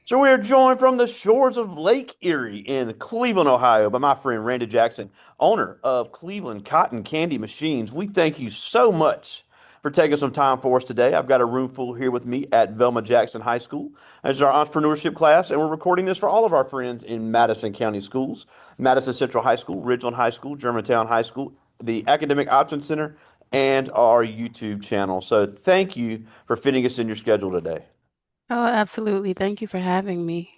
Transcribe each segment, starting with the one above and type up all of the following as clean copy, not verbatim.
So we are joined from the shores of Lake Erie in Cleveland, Ohio, by my friend Randa Jackson, owner of Cleveland Cotton Candy Machines. We thank you so much for taking some time for us today. I've got a room full here with me at Velma Jackson High School. This is our entrepreneurship class, and we're recording this for all of our friends in Madison County schools, Madison Central High School, Ridgeland High School, Germantown High School, the Academic Options Center, and our YouTube channel. So thank you for fitting us in your schedule today. Oh, absolutely. Thank you for having me.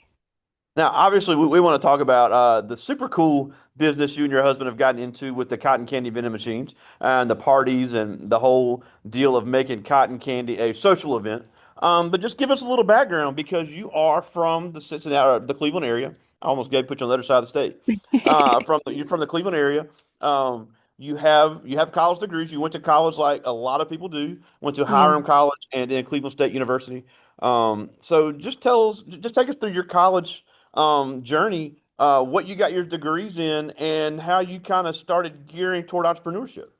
Now, obviously, we want to talk about the super cool business you and your husband have gotten into with the cotton candy vending machines and the parties and the whole deal of making cotton candy a social event. But just give us a little background because you are from the Cincinnati, the Cleveland area. I almost gave put you on the other side of the state. You're from the Cleveland area. You have college degrees. You went to college like a lot of people do. Went to Yeah. Hiram College and then Cleveland State University. So just take us through your college journey, what you got your degrees in, and how you kind of started gearing toward entrepreneurship.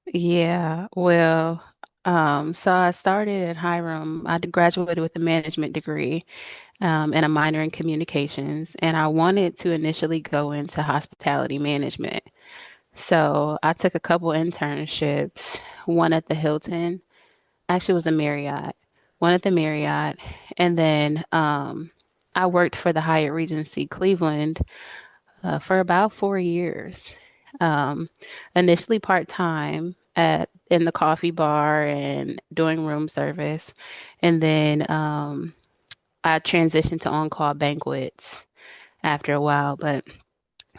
Yeah. So I started at Hiram. Graduated with a management degree, and a minor in communications, and I wanted to initially go into hospitality management. So I took a couple internships, one at the Hilton, actually it was a Marriott, one at the Marriott, and then I worked for the Hyatt Regency Cleveland for about 4 years. Um, Initially part-time at in the coffee bar and doing room service, and then I transitioned to on-call banquets after a while. But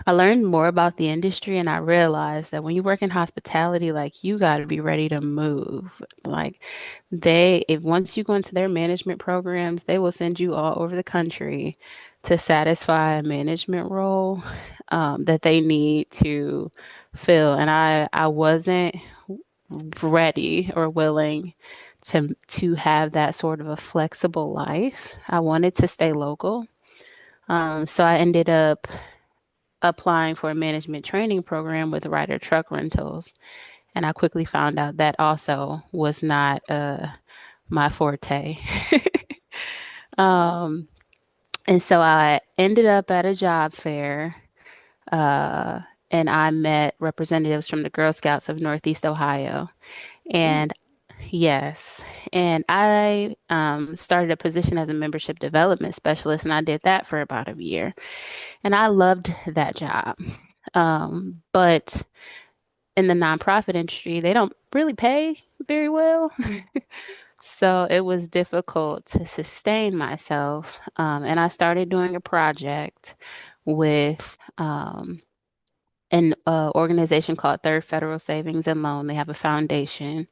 I learned more about the industry, and I realized that when you work in hospitality, like you got to be ready to move. Like if once you go into their management programs, they will send you all over the country to satisfy a management role that they need to fill. And I wasn't ready or willing to have that sort of a flexible life. I wanted to stay local. So I ended up applying for a management training program with Ryder Truck Rentals. And I quickly found out that also was not my forte. Um, and so I ended up at a job fair, uh, and I met representatives from the Girl Scouts of Northeast Ohio. Ooh. And yes, and I started a position as a membership development specialist, and I did that for about a year. And I loved that job. But in the nonprofit industry, they don't really pay very well. So it was difficult to sustain myself. And I started doing a project with an organization called Third Federal Savings and Loan. They have a foundation.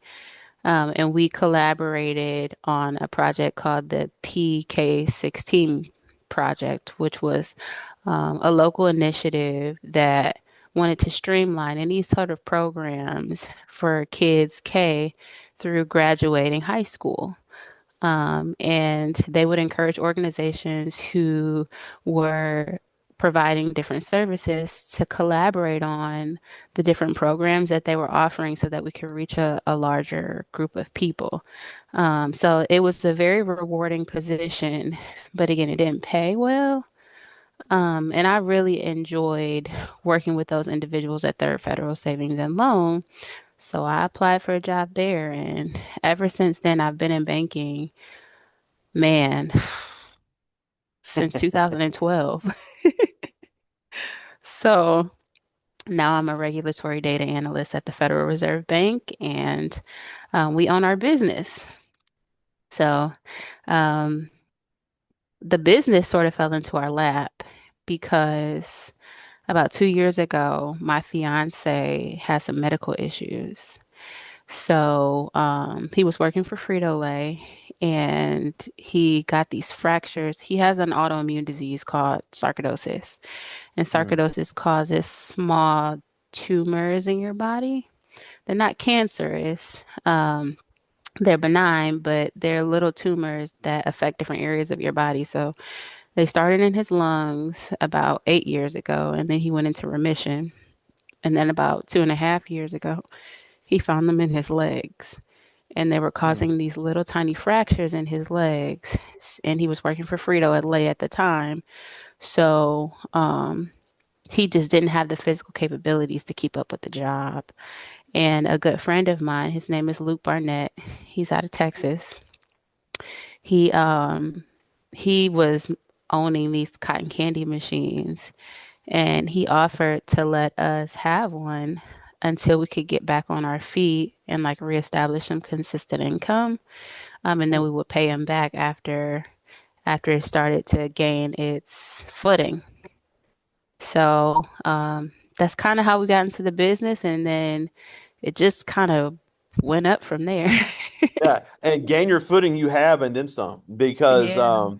And we collaborated on a project called the PK16 project, which was a local initiative that wanted to streamline any sort of programs for kids K through graduating high school. And they would encourage organizations who were providing different services to collaborate on the different programs that they were offering so that we could reach a larger group of people. So it was a very rewarding position, but again, it didn't pay well. And I really enjoyed working with those individuals at Third Federal Savings and Loan. So I applied for a job there, and ever since then, I've been in banking, man, since 2012. So now I'm a regulatory data analyst at the Federal Reserve Bank, and we own our business. So um, the business sort of fell into our lap because about 2 years ago, my fiance had some medical issues. So he was working for Frito-Lay and he got these fractures. He has an autoimmune disease called sarcoidosis, and Mm. sarcoidosis causes small tumors in your body. They're not cancerous. They're benign, but they're little tumors that affect different areas of your body. So they started in his lungs about 8 years ago, and then he went into remission. And then about 2.5 years ago, he found them in his legs. and they were Mm. causing these little tiny fractures in his legs. And he was working for Frito-Lay at the time. So, he just didn't have the physical capabilities to keep up with the job. And a good friend of mine, his name is Luke Barnett. He's out of Texas. He um he was owning these cotton candy machines, and he offered to let us have one until we could get back on our feet and like reestablish some consistent income. And then we would pay him back after it started to gain its footing. So that's kind of how we got into the business, and then it just kind of went up from there. Yeah, and gain your footing you have and then some because Yeah,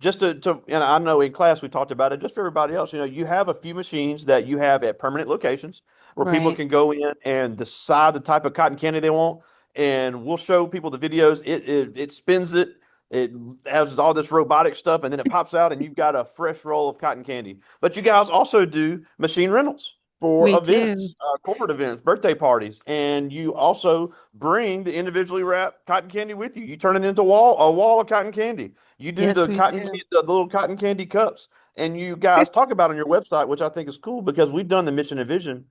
just to and I know in class we talked about it just for everybody else, you have a few machines that you have at permanent locations where people right. can go in and decide the type of cotton candy they want, and we'll show people the videos. It spins it. It has all this robotic stuff, and then it pops out, and you've got a fresh roll of cotton candy. But you guys also do machine rentals for We do. events, corporate events, birthday parties, and you also bring the individually wrapped cotton candy with you. You turn it into a wall of cotton candy. You do Yes, the we cotton do. candy, the little cotton candy cups, and you guys talk about on your website, which I think is cool because we've done the mission and vision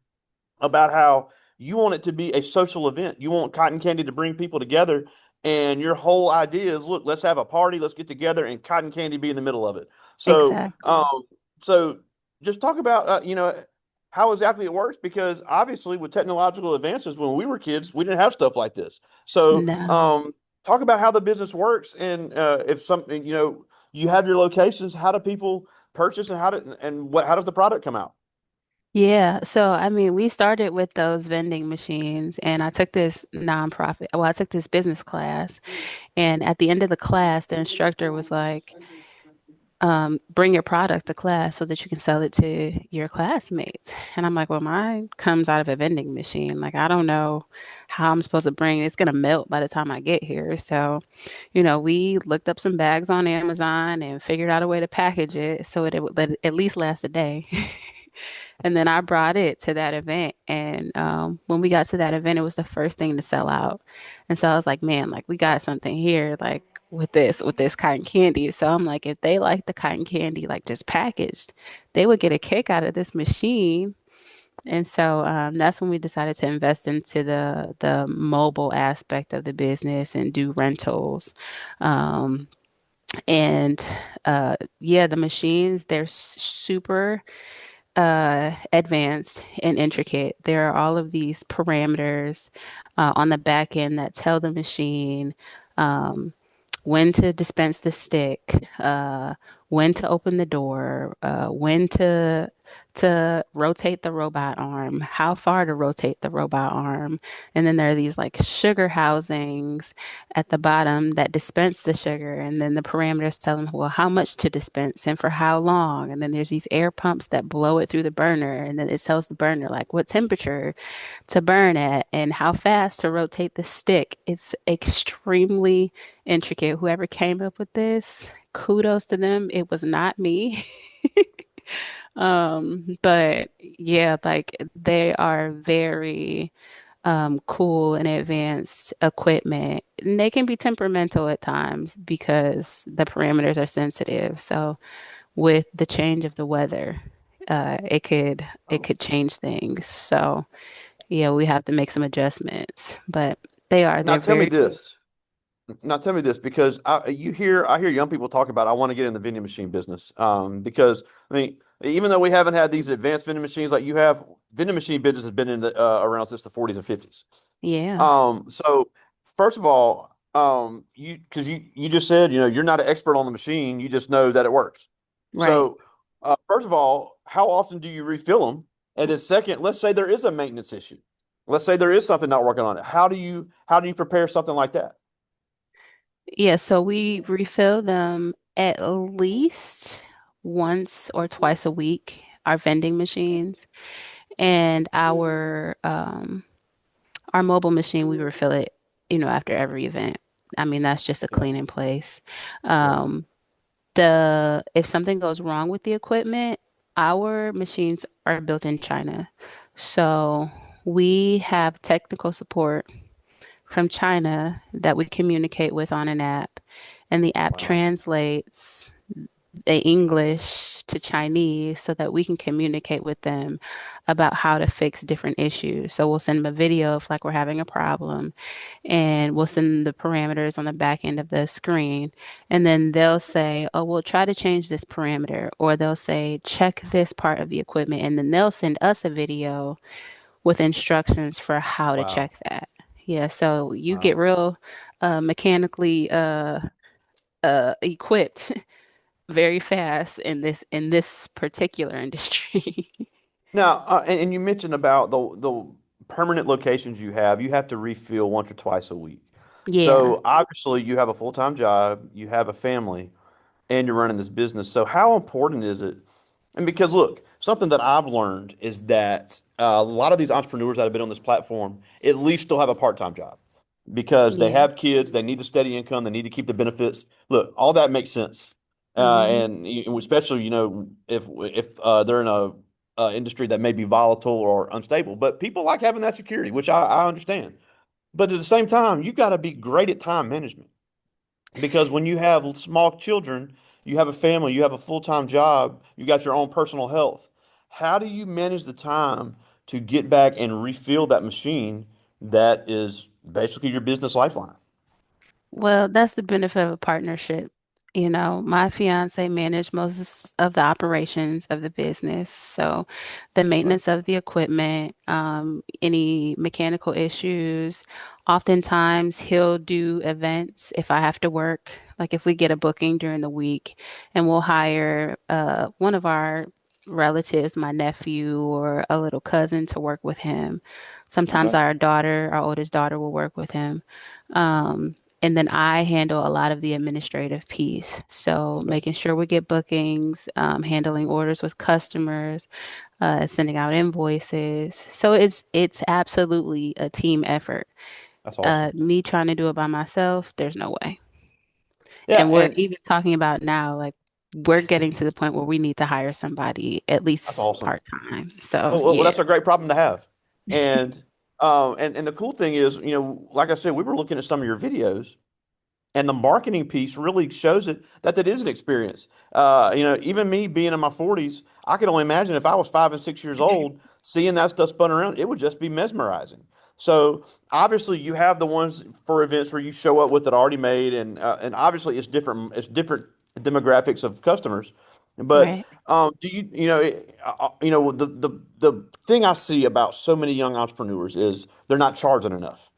about how you want it to be a social event. You want cotton candy to bring people together. And your whole idea is, look, let's have a party, let's get together, and cotton candy be in the middle of it. So, Exactly. so just talk about, how exactly it works because obviously with technological advances, when we were kids, we didn't have stuff like this. So, No. talk about how the business works and if something, you have your locations, how do people purchase and how does the product come out? Yeah, so I mean, we started with those vending machines, and I took this nonprofit, well, I took this business class, and at the end of the class, the instructor was like, bring your product to class so that you can sell it to your classmates. And I'm like, well, mine comes out of a vending machine. Like, I don't know how I'm supposed to bring it. It's gonna melt by the time I get here. So, we looked up some bags on Amazon and figured out a way to package it so it would at least last a day. And then I brought it to that event. And when we got to that event, it was the first thing to sell out. And so I was like, man, like we got something here, like with this cotton candy. So I'm like, if they like the cotton candy, like just packaged, they would get a kick out of this machine. And so that's when we decided to invest into the mobile aspect of the business and do rentals. Um, and yeah, the machines, they're super advanced and intricate. There are all of these parameters on the back end that tell the machine um, when to dispense the stick, when to open the door, when to rotate the robot arm, how far to rotate the robot arm. And then there are these like sugar housings at the bottom that dispense the sugar. And then the parameters tell them, well, how much to dispense and for how long. And then there's these air pumps that blow it through the burner. And then it tells the burner like what temperature to burn at and how fast to rotate the stick. It's extremely intricate. Whoever came up with this, kudos to them. It was not me. But yeah, like they are very cool and advanced equipment. And they can be temperamental at times because the parameters are sensitive. So with the change of the weather, it could change things. So yeah, we have to make some adjustments, but Now they're tell me very cool. this. Now tell me this because I hear young people talk about I want to get in the vending machine business. Because I mean, even though we haven't had these advanced vending machines like you have, vending machine business has been in the around since the 40s and 50s. Yeah, So first of all, you because you just said you're not an expert on the machine, you just know that it works. right. So first of all, how often do you refill them? And then second, let's say there is a maintenance issue. Let's say there is something not working on it. How do you prepare something like that? Yeah, so we refill them at least once or twice a week, our vending machines. And our mobile machine, we refill it, after every event. I mean, that's just a Yeah, clean in place. yeah. Um, the if something goes wrong with the equipment, our machines are built in China. So we have technical support from China that we communicate with on an app, and the app Wow. translates the English to Chinese so that we can communicate with them about how to fix different issues. So we'll send them a video if like we're having a problem, and we'll send the parameters on the back end of the screen. And then they'll say, oh, we'll try to change this parameter, or they'll say, check this part of the equipment. And then they'll send us a video with instructions for how to Wow. check that. Yeah, so you get Wow. real mechanically equipped very fast in this particular industry. Now, and you mentioned about the permanent locations you have. You have to refill once or twice a week. Yeah, So obviously, you have a full-time job, you have a family, and you're running this business. So how important is it? And because look, something that I've learned is that a lot of these entrepreneurs that have been on this platform at least still have a part-time job because they yeah. have kids, they need the steady income, they need to keep the benefits. Look, all that makes sense. Hmm. And especially, if they're in a industry that may be volatile or unstable, but people like having that security, which I understand. But at the same time, you've got to be great at time management. Because when you have small children, you have a family, you have a full-time job, you got your own personal health. How do you manage the time to get back and refill that machine that is basically your business lifeline? Well, that's the benefit of a partnership. You know, my fiance managed most of the operations of the business. So the Okay. maintenance of the equipment, any mechanical issues, oftentimes he'll do events if I have to work. Like if we get a booking during the week and we'll hire one of our relatives, my nephew or a little cousin to work with him. Sometimes Okay. our oldest daughter will work with him. Um, and then I handle a lot of the administrative piece. So Okay. making sure we get bookings, handling orders with customers, sending out invoices. So it's absolutely a team effort. That's awesome. Me trying to do it by myself, there's no way. Yeah, And we're and even talking about now, like we're getting to the point where we need to hire somebody at that's least awesome. part-time. So Well, yeah, that's a great problem to have. And and the cool thing is, like I said, we were looking at some of your videos. And the marketing piece really shows it that that is an experience. Even me being in my 40s, I could only imagine if I was 5 and 6 years old, seeing that stuff spun around, it would just be mesmerizing. So obviously, you have the ones for events where you show up with it already made, and obviously it's different. It's different demographics of customers. But right, do the thing I see about so many young entrepreneurs is they're not charging enough.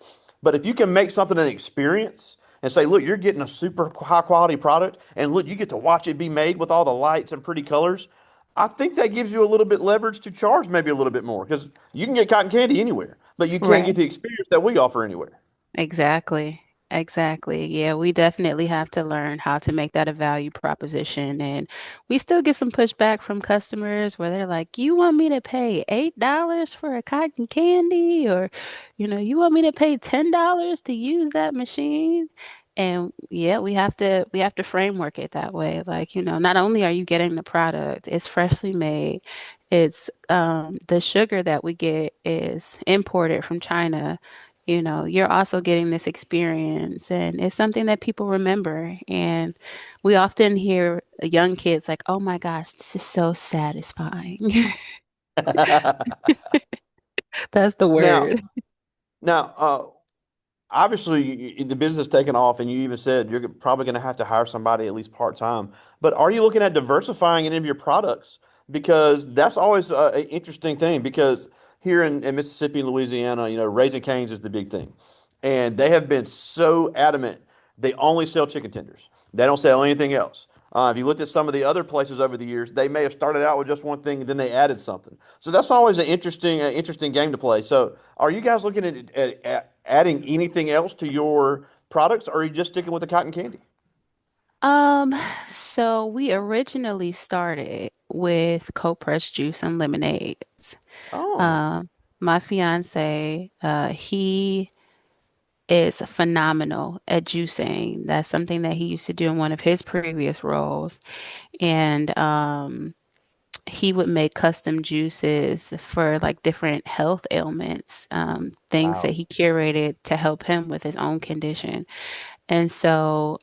But if you can make something an experience and say, look, you're getting a super high quality product, and look, you get to watch it be made with all the lights and pretty colors. I think that gives you a little bit leverage to charge maybe a little bit more because you can get cotton candy anywhere, but you can't get right. the experience that we offer anywhere. Exactly. Exactly. Yeah, we definitely have to learn how to make that a value proposition. And we still get some pushback from customers where they're like, you want me to pay $8 for a cotton candy? Or, you want me to pay $10 to use that machine? And yeah, we have to framework it that way. Like, not only are you getting the product, it's freshly made. It's the sugar that we get is imported from China. You're also getting this experience, and it's something that people remember. And we often hear young kids like, "Oh my gosh, this is so satisfying." That's the Now, word. now, obviously the business is taking off, and you even said you're probably going to have to hire somebody at least part time. But are you looking at diversifying any of your products? Because that's always an interesting thing. Because here in Mississippi and Louisiana, Raising Cane's is the big thing, and they have been so adamant they only sell chicken tenders. They don't sell anything else. If you looked at some of the other places over the years, they may have started out with just one thing and then they added something. So that's always an interesting game to play. So are you guys looking at adding anything else to your products, or are you just sticking with the cotton candy? Um, so we originally started with cold pressed juice and lemonades. Oh, Um, my fiance, he is phenomenal at juicing. That's something that he used to do in one of his previous roles. And he would make custom juices for like different health ailments, things that Wow. he curated to help him with his own condition. And so,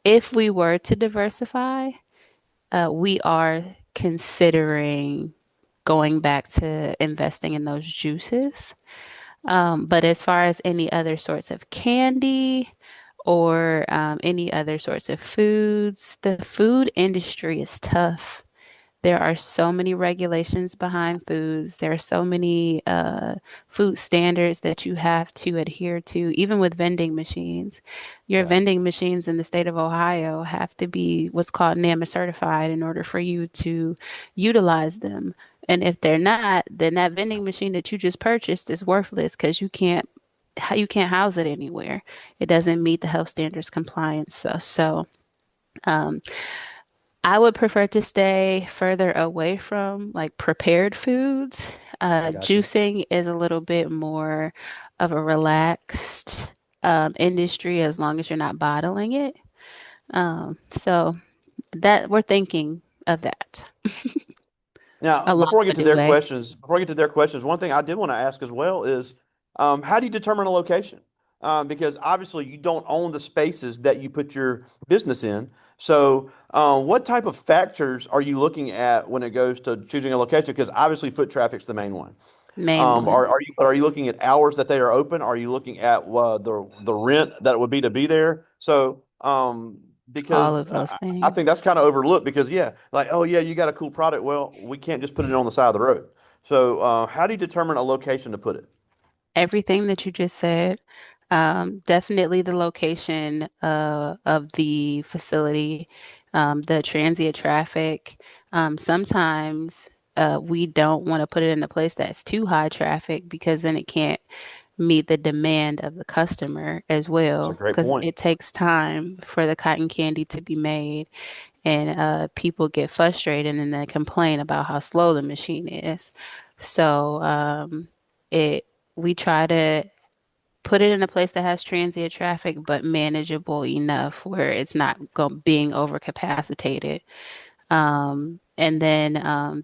if we were to diversify, we are considering going back to investing in those juices. But as far as any other sorts of candy or any other sorts of foods, the food industry is tough. There are so many regulations behind foods. There are so many food standards that you have to adhere to, even with vending machines. Your Yeah. vending machines in the state of Ohio have to be what's called NAMA certified in order for you to utilize them. And if they're not, then that vending machine that you just purchased is worthless because you can't house it anywhere. It doesn't meet the health standards compliance. Um, I would prefer to stay further away from like prepared foods. I got you. Juicing is a little bit more of a relaxed industry as long as you're not bottling it. So that we're thinking of that Now, along before I get the to new their way. questions, one thing I did want to ask as well is, how do you determine a location? Because obviously you don't own the spaces that you put your business in. So, what type of factors are you looking at when it goes to choosing a location? Because obviously foot traffic's the main one. Main one, Are you looking at hours that they are open? Are you looking at the rent that it would be to be there? So, all because of those I things. think that's kind of overlooked because yeah, like oh yeah, you got a cool product. Well, we can't just put it on the side of the road. So, how do you determine a location to put it? Everything that you just said, definitely the location of the facility, the transient traffic. Sometimes we don't want to put it in a place that's too high traffic because then it can't meet the demand of the customer as That's a well. great Because point. it takes time for the cotton candy to be made, and people get frustrated and then they complain about how slow the machine is. So it we try to put it in a place that has transient traffic, but manageable enough where it's not being overcapacitated. And then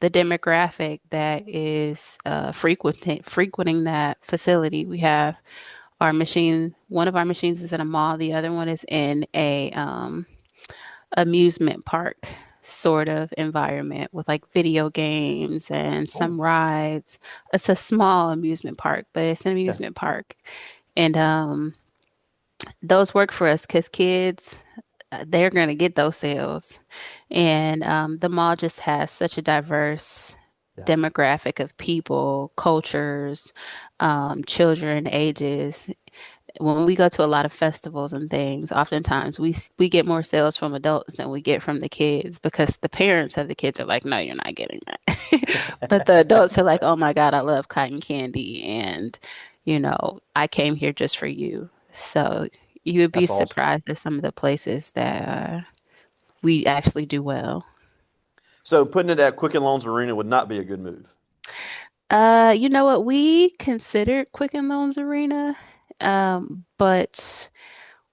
the demographic that is frequenting that facility. We have our machine. One of our machines is in a mall. The other one is in a amusement park sort of environment with like video games and Cool. some rides. It's a small amusement park, but it's an Yeah. amusement park. And those work for us because kids, they're going to get those sales. And the mall just has such a diverse Yeah. demographic of people, cultures, children, ages. When we go to a lot of festivals and things, oftentimes we get more sales from adults than we get from the kids because the parents of the kids are like, "No, you're not getting that." But the adults are like, "Oh my God, I love cotton candy and I came here just for you." So you would be That's awesome. surprised at some of the places that we actually do well. So, putting it at Quicken Loans Arena would not be a good move. You know what? We considered Quicken Loans Arena, but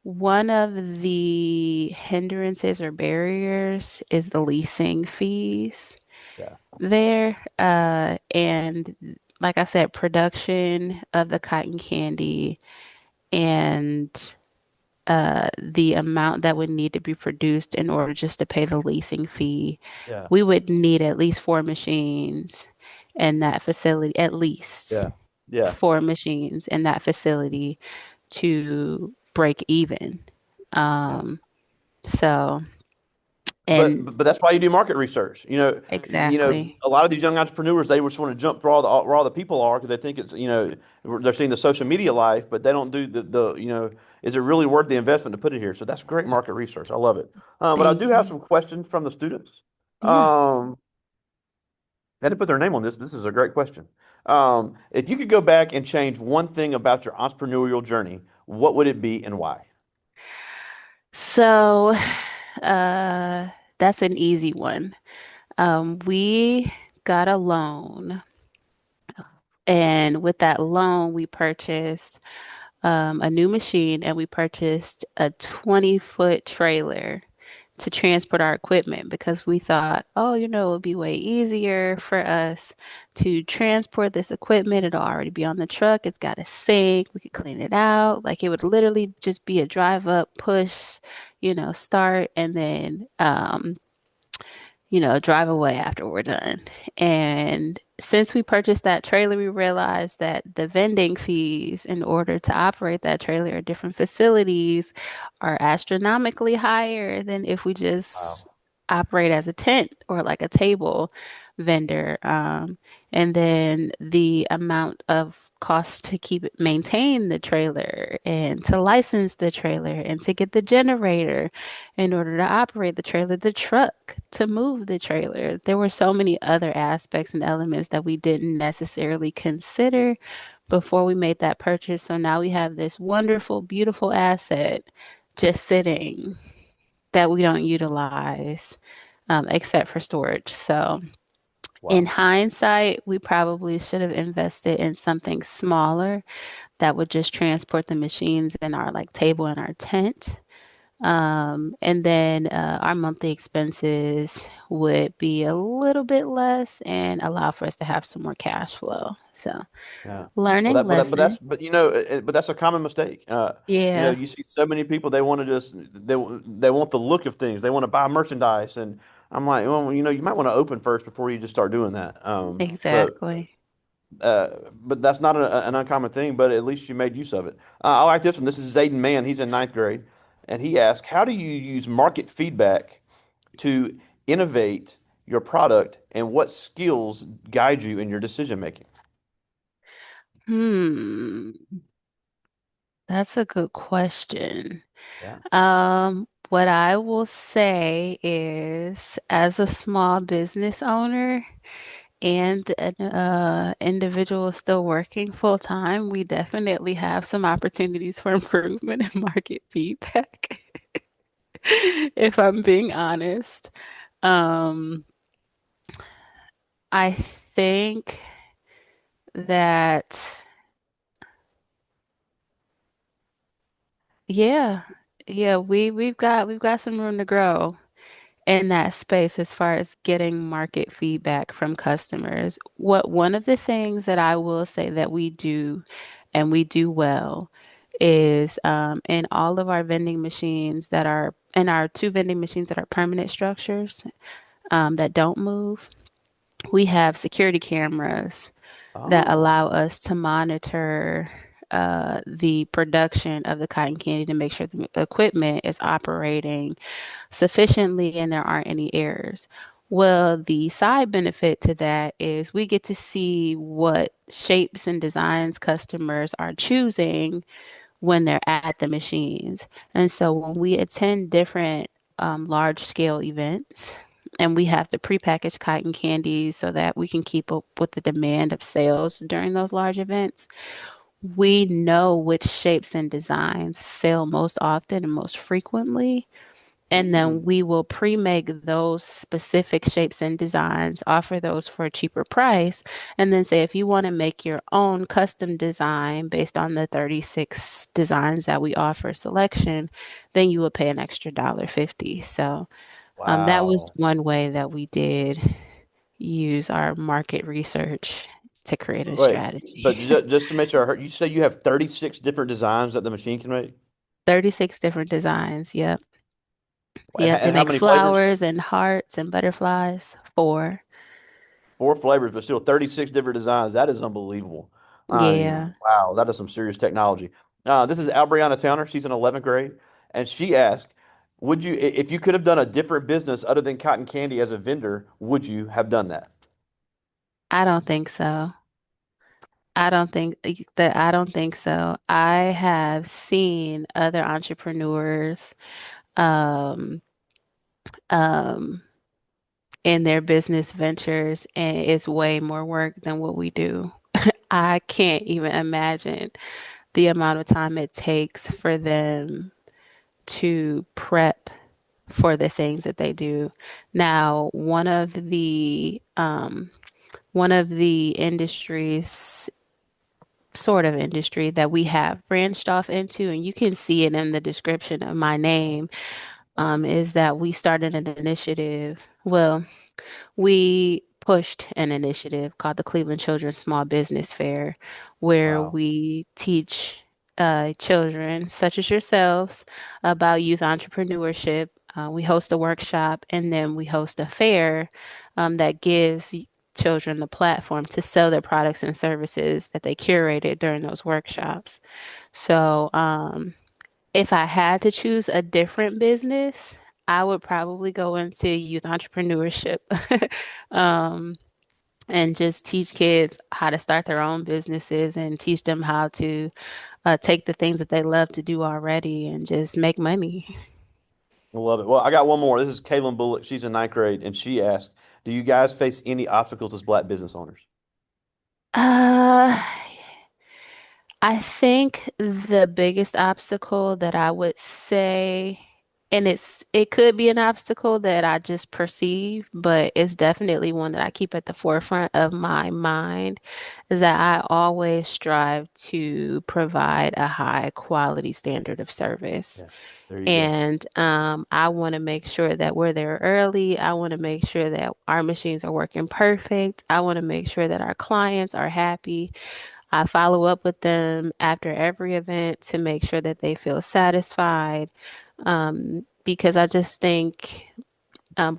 one of the hindrances or barriers is the leasing fees Yeah. there. And like I said, production of the cotton candy and the amount that would need to be produced in order just to pay the leasing fee, Yeah. we would need at least four machines in that facility, at least Yeah. Yeah. four machines in that facility to break even. Yeah. Um, so, But and but that's why you do market research. exactly. A lot of these young entrepreneurs they just want to jump where all the people are because they think it's they're seeing the social media life, but they don't do the is it really worth the investment to put it here? So that's great market research. I love it. But I do Thank have you. some questions from the students. Yeah. I had to put their name on this. This is a great question. If you could go back and change one thing about your entrepreneurial journey, what would it be and why? So, uh, that's an easy one. We got a loan, and with that loan, we purchased a new machine and we purchased a 20-foot trailer to transport our equipment because we thought, oh, it would be way easier for us to transport this equipment. It'll already be on the truck. It's got a sink. We could clean it out. Like it would literally just be a drive up, push, start, and then drive away after we're done. And since we purchased that trailer, we realized that the vending fees in order to operate that trailer at different facilities are astronomically higher than if we just Wow. operate as a tent or like a table vendor. And then the amount of cost to keep it maintain the trailer and to license the trailer and to get the generator in order to operate the trailer, the truck to move the trailer. There were so many other aspects and elements that we didn't necessarily consider before we made that purchase. So now we have this wonderful, beautiful asset just sitting that we don't utilize except for storage. So in Wow. hindsight, we probably should have invested in something smaller that would just transport the machines in our like table and our tent. And then our monthly expenses would be a little bit less and allow for us to have some more cash flow. So, Yeah. Well, learning that, but that, but that's, lesson. but but that's a common mistake. Yeah, You see so many people they want to just they want the look of things. They want to buy merchandise, and I'm like, well, you might want to open first before you just start doing that. exactly. But that's not an uncommon thing. But at least you made use of it. I like this one. This is Zayden Mann. He's in ninth grade, and he asked, "How do you use market feedback to innovate your product, and what skills guide you in your decision making?" Hmm, that's a good question. Yeah. What I will say is, as a small business owner and an individual still working full time, we definitely have some opportunities for improvement and market feedback, if I'm being honest. Um, I think that, yeah, yeah, we've got some room to grow in that space as far as getting market feedback from customers. What one of the things that I will say that we do and we do well is in all of our vending machines that are in our two vending machines that are permanent structures that don't move, we have security cameras that Oh, allow us to monitor the production of the cotton candy to make sure the equipment is operating sufficiently and there aren't any errors. Well, the side benefit to that is we get to see what shapes and designs customers are choosing when they're at the machines. And so when we attend different large scale events, and we have to prepackage cotton candy so that we can keep up with the demand of sales during those large events. We know which shapes and designs sell most often and most frequently, and then mm, we will pre-make those specific shapes and designs, offer those for a cheaper price, and then say if you want to make your own custom design based on the 36 designs that we offer selection, then you would pay an extra $1.50. So that was wow. one way that we did use our market research to create a Wait, but strategy. just to make sure I heard, you say you have 36 different designs that the machine can make? 36 different designs. Yep. Yep. They And how make many flavors? flowers and hearts and butterflies. Four. Four flavors, but still 36 different designs. That is unbelievable. Yeah. Wow, that is some serious technology. This is Albriana Towner. She's in 11th grade, and she asked, if you could have done a different business other than cotton candy as a vendor, would you have done that? I don't think so. I don't think so. I have seen other entrepreneurs um um in their business ventures and it's way more work than what we do. I can't even imagine the amount of time it takes for them to prep for the things that they do. Now, one of the industries sort of industry that we have branched off into, and you can see it in the description of my name. is that we started an initiative. Well, we pushed an initiative called the Cleveland Children's Small Business Fair, where Wow. we teach children, such as yourselves, about youth entrepreneurship. We host a workshop and then we host a fair that gives children the platform to sell their products and services that they curated during those workshops. So, if I had to choose a different business, I would probably go into youth entrepreneurship. Um, and just teach kids how to start their own businesses and teach them how to take the things that they love to do already and just make money. I love it. Well, I got one more. This is Kaylin Bullock. She's in ninth grade, and she asked, "Do you guys face any obstacles as Black business owners?" Uh, I think the biggest obstacle that I would say, and it could be an obstacle that I just perceive, but it's definitely one that I keep at the forefront of my mind, is that I always strive to provide a high quality standard of service. Yeah, there you go. And I want to make sure that we're there early. I want to make sure that our machines are working perfect. I want to make sure that our clients are happy. I follow up with them after every event to make sure that they feel satisfied. Because I just think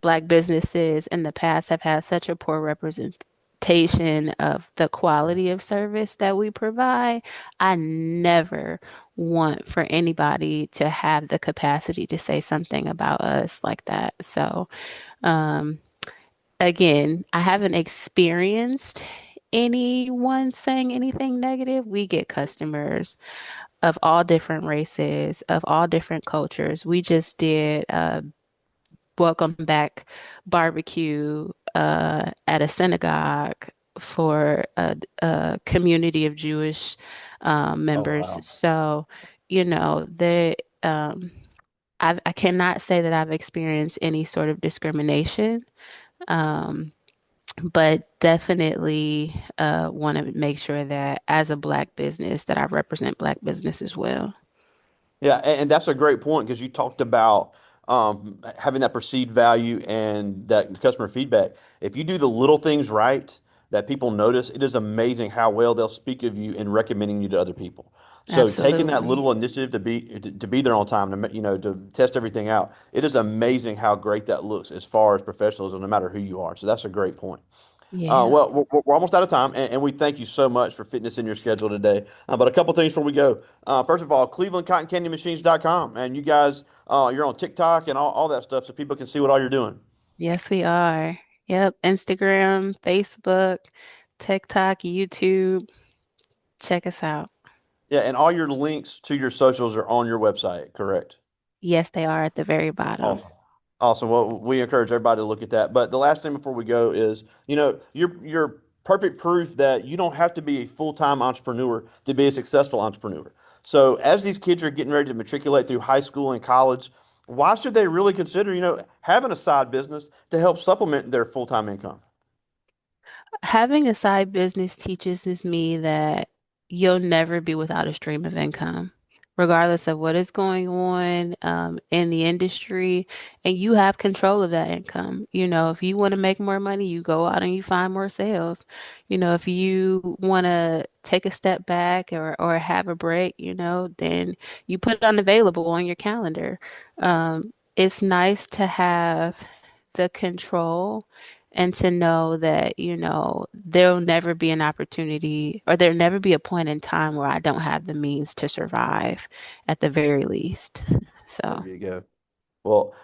Black businesses in the past have had such a poor representation of the Yeah. quality of service that we provide. I never want for anybody to have the capacity to say something about us like that. So, um, again, I haven't experienced anyone saying anything negative. We get customers of all different races, of all different cultures. We just did a welcome back barbecue at a synagogue for a community of Jewish Oh, members. wow. So, they I cannot say that I've experienced any sort of discrimination. Um, but definitely want to make sure that as a Black business that I represent Black business as well. Yeah, and that's a great point because you talked about having that perceived value and that customer feedback. If you do the little things right that people notice, it is amazing how well they'll speak of you and recommending you to other people. So taking that Absolutely. little initiative to be there on time, to test everything out, it is amazing how great that looks as far as professionalism, no matter who you are. So that's a great point. Yeah. Well, we're almost out of time, and we thank you so much for fitting this in your schedule today. But a couple things before we go. First of all, ClevelandCottonCandyMachines.com, and you guys, you're on TikTok and all that stuff, so people can see what all you're doing. Yes, we are. Yep. Instagram, Facebook, TikTok, YouTube. Check us out. Yeah, and all your links to your socials are on your website, correct? Yes, they are at the very bottom. Awesome. Awesome. Well, we encourage everybody to look at that. But the last thing before we go is, you're perfect proof that you don't have to be a full-time entrepreneur to be a successful entrepreneur. So as these kids are getting ready to matriculate through high school and college, why should they really consider, having a side business to help supplement their full-time income? Having a side business teaches me that you'll never be without a stream of income, regardless of what is going on in the industry, and you have control of that income. If you want to make more money, you go out and you find more sales. If you want to take a step back or have a break, then you put it unavailable on your calendar. It's nice to have the control and to know that, there'll never be an opportunity or there'll never be a point in time where I don't have the means to survive at the very least. There So, you go. Well,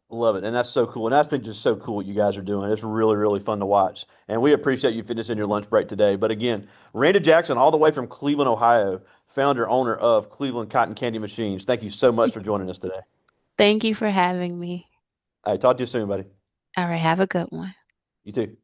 love it. And that's so cool. And I think just so cool what you guys are doing. It's really, really fun to watch. And we appreciate you fitting this in your lunch break today. But again, Randa Jackson, all the way from Cleveland, Ohio, founder, owner of Cleveland Cotton Candy Machines. Thank you so much for joining us today. thank you for having me. All right, talk to you soon, buddy. All right, have a good one. You too.